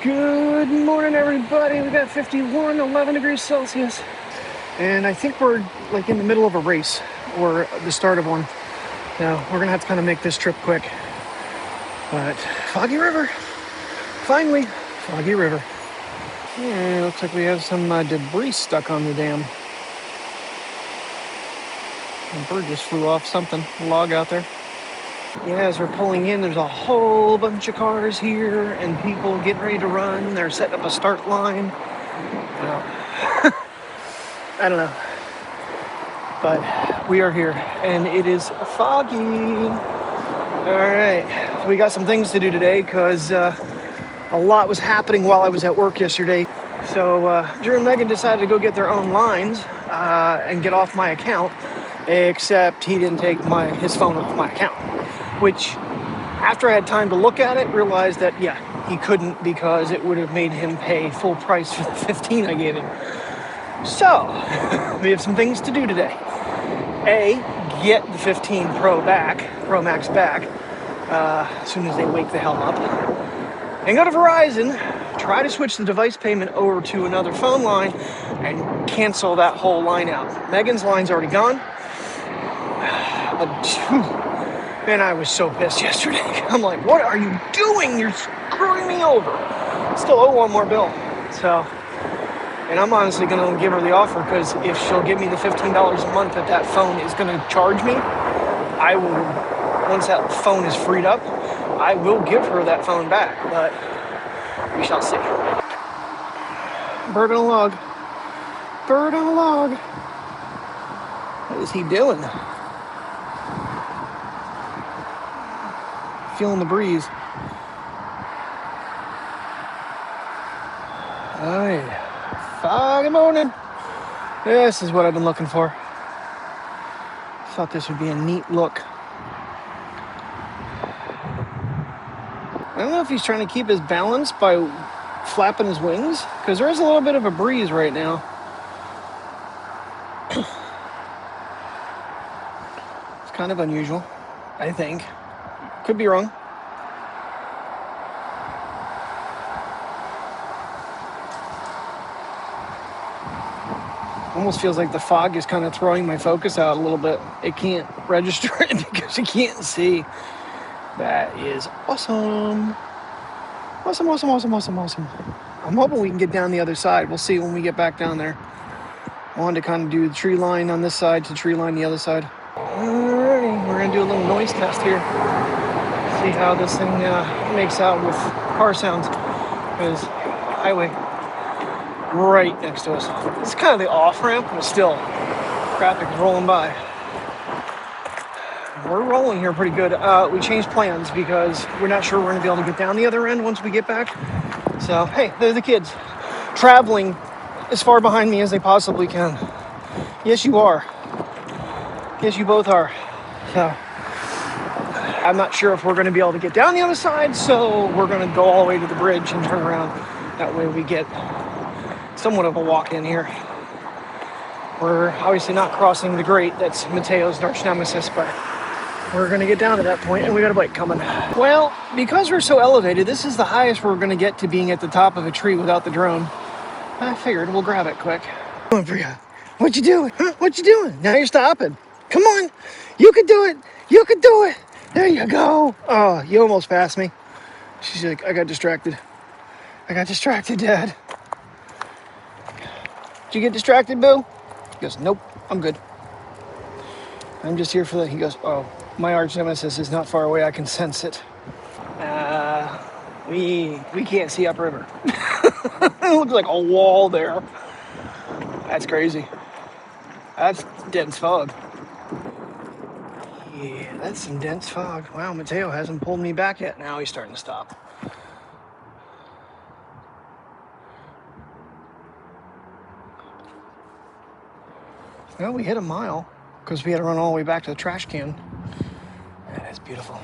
Good morning, everybody. We got 11 degrees Celsius, and I think we're like in the middle of a race or the start of one. Now we're gonna have to kind of make this trip quick. But Foggy River, finally, Foggy River. Yeah, looks like we have some debris stuck on the dam. A bird just flew off something, a log out there. Yeah, as we're pulling in, there's a whole bunch of cars here and people getting ready to run. They're setting up a start line. Well, I don't know. But we are here and it is foggy. All right, so we got some things to do today because a lot was happening while I was at work yesterday. So Drew and Megan decided to go get their own lines and get off my account, except he didn't take his phone off my account. Which, after I had time to look at it, realized that, yeah, he couldn't because it would have made him pay full price for the 15 I gave him. So, we have some things to do today. A, get the 15 Pro Max back, as soon as they wake the hell up. And go to Verizon, try to switch the device payment over to another phone line, and cancel that whole line out. Megan's line's already gone. But, man, I was so pissed yesterday. I'm like, what are you doing? You're screwing me over. Still owe one more bill. So, and I'm honestly going to give her the offer because if she'll give me the $15 a month that phone is going to charge me, I will, once that phone is freed up, I will give her that phone back. But we shall see. Bird on a log. Bird on a log. What is he doing? Feeling the breeze. Alright, foggy morning. This is what I've been looking for. Thought this would be a neat look. I don't know if he's trying to keep his balance by flapping his wings, because there is a little bit of a breeze right now. It's kind of unusual, I think. Could be wrong. Almost feels like the fog is kind of throwing my focus out a little bit. It can't register it because it can't see. That is awesome. Awesome, awesome, awesome, awesome, awesome. I'm hoping we can get down the other side. We'll see when we get back down there. I wanted to kind of do the tree line on this side to tree line the other side. Alrighty, we're going to do a little noise test here. See how this thing makes out with car sounds, because highway right next to us. It's kind of the off ramp, but still traffic is rolling by. We're rolling here pretty good. We changed plans because we're not sure we're going to be able to get down the other end once we get back. So hey, they're the kids traveling as far behind me as they possibly can. Yes, you are. Yes, you both are. So I'm not sure if we're going to be able to get down the other side, so we're going to go all the way to the bridge and turn around. That way we get somewhat of a walk in here. We're obviously not crossing the grate. That's Mateo's arch nemesis, but we're going to get down to that point, and we got a bike coming. Well, because we're so elevated, this is the highest we're going to get to being at the top of a tree without the drone. I figured we'll grab it quick. Come on, Bria. What you doing? Huh? What you doing? Now you're stopping. Come on. You can do it. You can do it. There you go. Oh, you almost passed me. She's like, I got distracted. I got distracted, Dad. Did you get distracted, Boo? He goes, nope, I'm good. I'm just here for that. He goes, oh, my arch nemesis is not far away. I can sense it. We can't see upriver. It looks like a wall there. That's crazy. That's dense fog. Yeah, that's some dense fog. Wow, Mateo hasn't pulled me back yet. Now he's starting to stop. Well, we hit a mile because we had to run all the way back to the trash can. That is beautiful.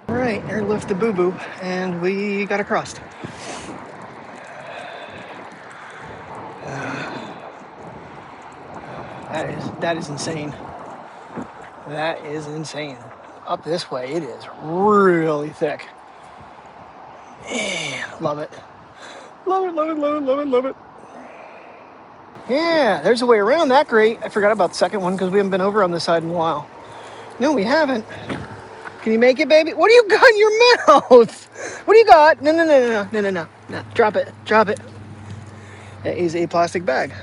All right, airlift the boo-boo, and we got across. That is insane. That is insane. Up this way, it is really thick. Man, love it. Love it, love it, love it, love it, love it. Yeah, there's a way around that grate. I forgot about the second one because we haven't been over on this side in a while. No, we haven't. Can you make it, baby? What do you got in your mouth? What do you got? No, no, no, no, no, no, no, no. Drop it, drop it. That is a plastic bag.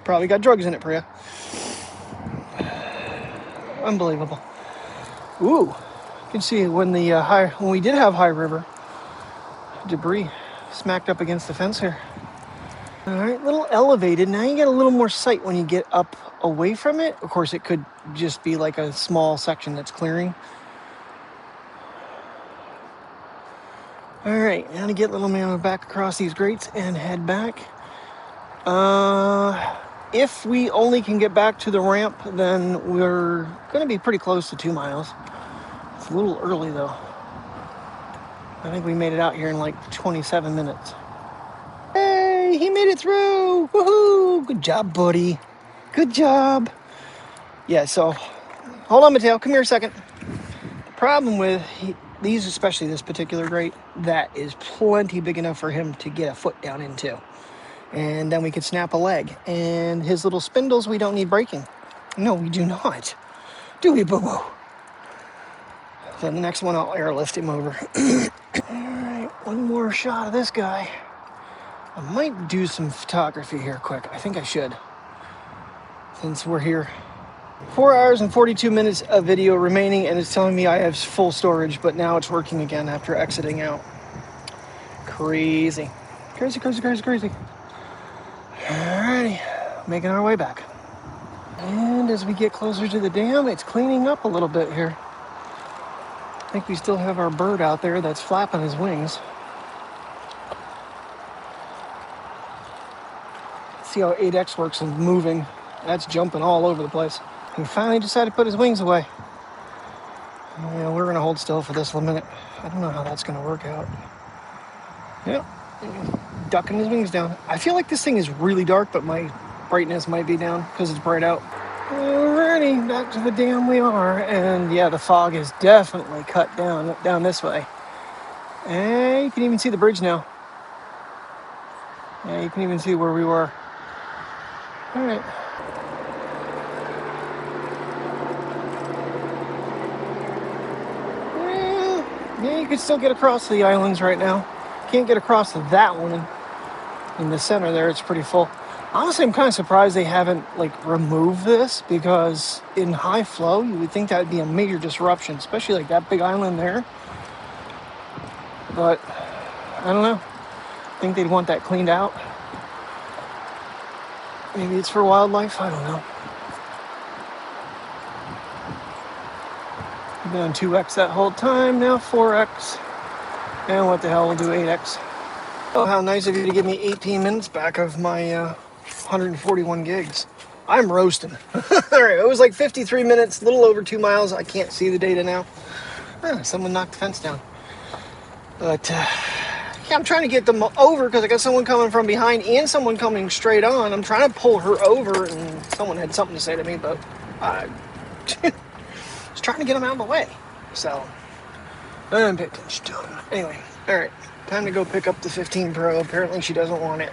Probably got drugs in it, Priya. Unbelievable. Ooh, you can see when when we did have high river debris smacked up against the fence here. All right, little elevated. Now you get a little more sight when you get up away from it. Of course, it could just be like a small section that's clearing. All right, now to get little man back across these grates and head back. If we only can get back to the ramp, then we're going to be pretty close to 2 miles. It's a little early though. I think we made it out here in like 27 minutes. Hey, he made it through! Woohoo! Good job, buddy. Good job. Yeah, so, hold on, Mateo. Come here a second. The problem with these, especially this particular grate, that is plenty big enough for him to get a foot down into. And then we could snap a leg. And his little spindles, we don't need braking. No, we do not. Do we, boo-boo? So the next one, I'll airlift him over. All right, one more shot of this guy. I might do some photography here quick. I think I should. Since we're here. 4 hours and 42 minutes of video remaining, and it's telling me I have full storage, but now it's working again after exiting out. Crazy. Crazy, crazy, crazy, crazy. Alrighty, making our way back. And as we get closer to the dam, it's cleaning up a little bit here. I think we still have our bird out there that's flapping his wings. See how 8X works and moving. That's jumping all over the place. He finally decided to put his wings away. Yeah, we're gonna hold still for this a minute. I don't know how that's gonna work out. Yep, ducking his wings down. I feel like this thing is really dark, but my brightness might be down because it's bright out. Alrighty, back to the dam we are. And yeah, the fog is definitely cut down this way. And you can even see the bridge now. Yeah, you can even see where we were. All right. Yeah, you can still get across the islands right now. Can't get across to that one in the center there. It's pretty full. Honestly, I'm kind of surprised they haven't removed this, because in high flow, you would think that would be a major disruption, especially like that big island there. But I don't know. I think they'd want that cleaned out. Maybe it's for wildlife. I don't know. Been on 2X that whole time, now 4X. And what the hell, we'll do 8X. Oh, how nice of you to give me 18 minutes back of my 141 gigs. I'm roasting. Alright, it was like 53 minutes, a little over 2 miles. I can't see the data now. Someone knocked the fence down. But, yeah, I'm trying to get them over because I got someone coming from behind and someone coming straight on. I'm trying to pull her over, and someone had something to say to me, but I was trying to get them out of the way. So, I didn't pay attention to them. Anyway, alright, time to go pick up the 15 Pro. Apparently she doesn't want it.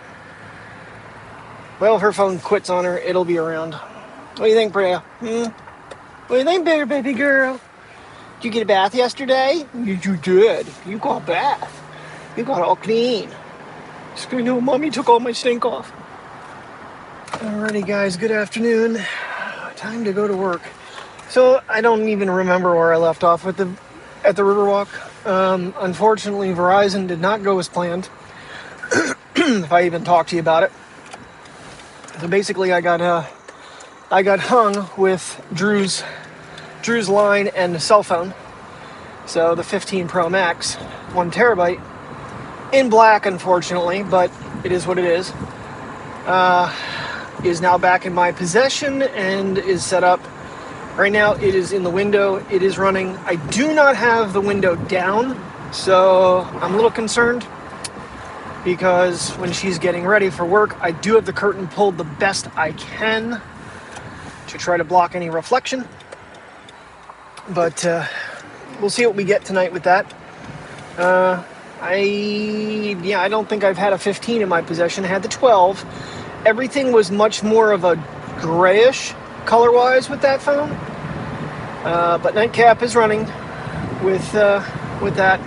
Well, if her phone quits on her, it'll be around. What do you think, Priya? What do you think, baby girl? Did you get a bath yesterday? You did. You got a bath. You got all clean. Just gonna know Mommy took all my stink off. Alrighty, guys. Good afternoon. Time to go to work. So I don't even remember where I left off at the Riverwalk. Unfortunately, Verizon did not go as planned. If I even talked to you about it. So basically, I got hung with Drew's line and the cell phone. So the 15 Pro Max, 1 terabyte, in black, unfortunately, but it is what it is now back in my possession and is set up. Right now, it is in the window. It is running. I do not have the window down, so I'm a little concerned, because when she's getting ready for work, I do have the curtain pulled the best I can to try to block any reflection. But we'll see what we get tonight with that. I don't think I've had a 15 in my possession. I had the 12. Everything was much more of a grayish color-wise with that phone. But Nightcap is running with that.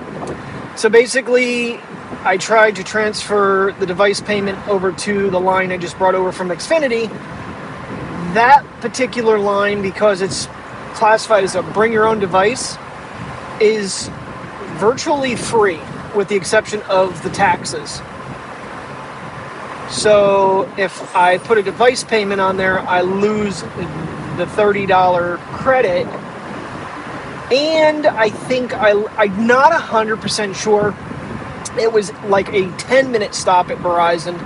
So basically, I tried to transfer the device payment over to the line I just brought over from Xfinity. That particular line, because it's classified as a bring your own device, is virtually free with the exception of the taxes. So if I put a device payment on there, I lose the $30 credit. And I think I'm not 100% sure. It was like a 10-minute stop at Verizon.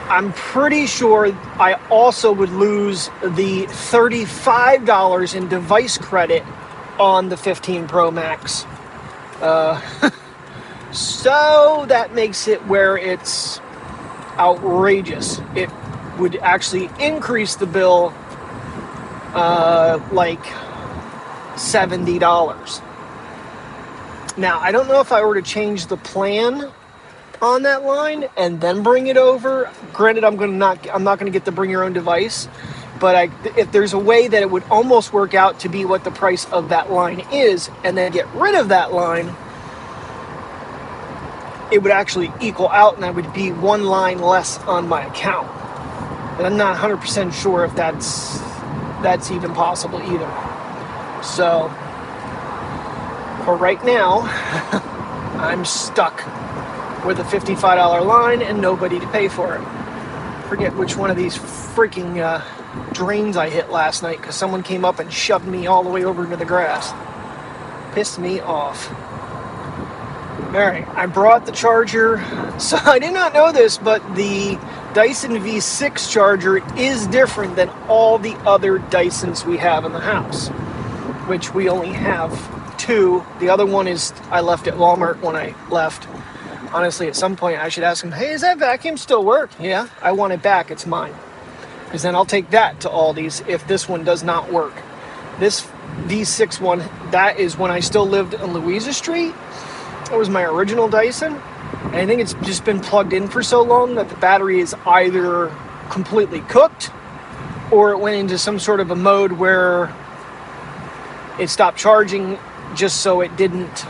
I'm pretty sure I also would lose the $35 in device credit on the 15 Pro Max. So that makes it where it's outrageous. It would actually increase the bill like $70. Now, I don't know if I were to change the plan on that line and then bring it over. Granted, I'm not going to get the bring your own device, but if there's a way that it would almost work out to be what the price of that line is, and then get rid of that line, it would actually equal out, and I would be one line less on my account. And I'm not 100% sure if that's even possible either. So for right now, I'm stuck with a $55 line and nobody to pay for it. Forget which one of these freaking drains I hit last night, because someone came up and shoved me all the way over into the grass. Pissed me off. Alright, I brought the charger. So I did not know this, but the Dyson V6 charger is different than all the other Dysons we have in the house, which we only have 2. The other one is I left at Walmart when I left. Honestly, at some point I should ask him, hey, does that vacuum still work? Yeah, I want it back. It's mine. Because then I'll take that to Aldi's if this one does not work. This V6 one, that is when I still lived on Louisa Street. That was my original Dyson. And I think it's just been plugged in for so long that the battery is either completely cooked or it went into some sort of a mode where it stopped charging just so it didn't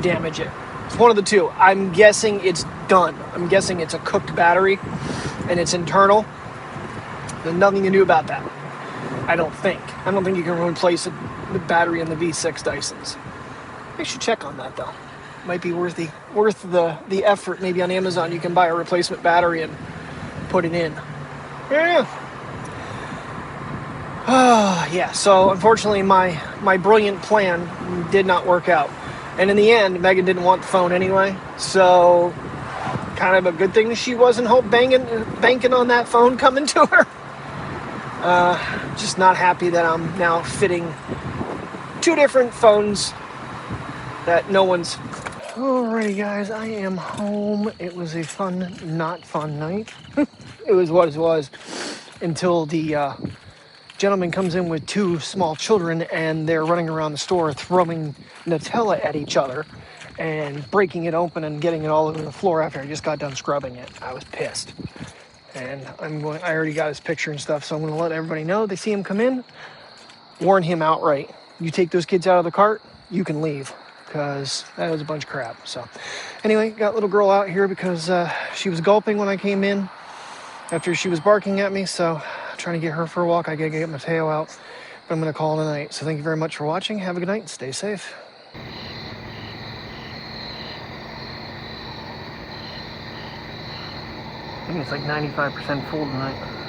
damage it. It's one of the two. I'm guessing it's done. I'm guessing it's a cooked battery and it's internal. There's nothing to do about that. I don't think you can replace the battery in the V6 Dysons. I should check on that though. Might be worth the effort. Maybe on Amazon you can buy a replacement battery and put it in. Yeah. Yeah, so unfortunately my brilliant plan did not work out. And in the end, Megan didn't want the phone anyway. So kind of a good thing she wasn't banking on that phone coming to her. Just not happy that I'm now fitting 2 different phones that no one's... Alrighty guys, I am home. It was a fun, not fun night. It was what it was until the gentleman comes in with 2 small children and they're running around the store throwing Nutella at each other and breaking it open and getting it all over the floor after I just got done scrubbing it. I was pissed. And I already got his picture and stuff, so I'm going to let everybody know. They see him come in, warn him outright. You take those kids out of the cart, you can leave. Because that was a bunch of crap. So anyway, got little girl out here because she was gulping when I came in after she was barking at me. So I'm trying to get her for a walk. I gotta get Mateo out, but I'm gonna call it a night. So thank you very much for watching. Have a good night and stay safe. I think it's like 95% full tonight.